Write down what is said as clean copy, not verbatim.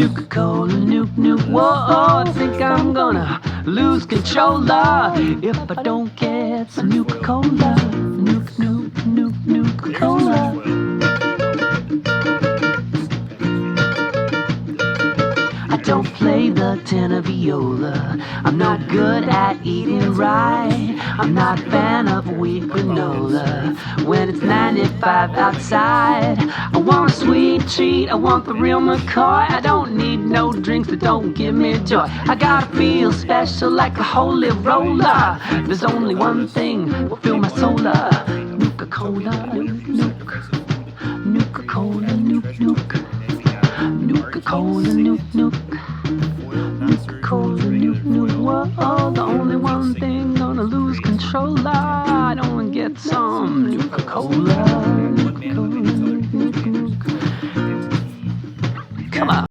Nuka-Cola, nuke, whoa, I think I'm gonna lose control if I don't get some Nuka-Cola. Nuka-Cola. I don't play the tenor viola. I'm no good at eating right. I'm not a fan of wheat granola when it's 95 outside. I want a sweet treat, I want the real McCoy. I don't need no drinks that don't give me joy. I gotta feel special like a holy roller. There's only one thing will fill my soul up. Nuka-Cola, Nuka-Cola, Nuka-Cola, Nuka-Cola, whoa, the only one thing gonna lose control. I don't get some Nuka-Cola. Come on.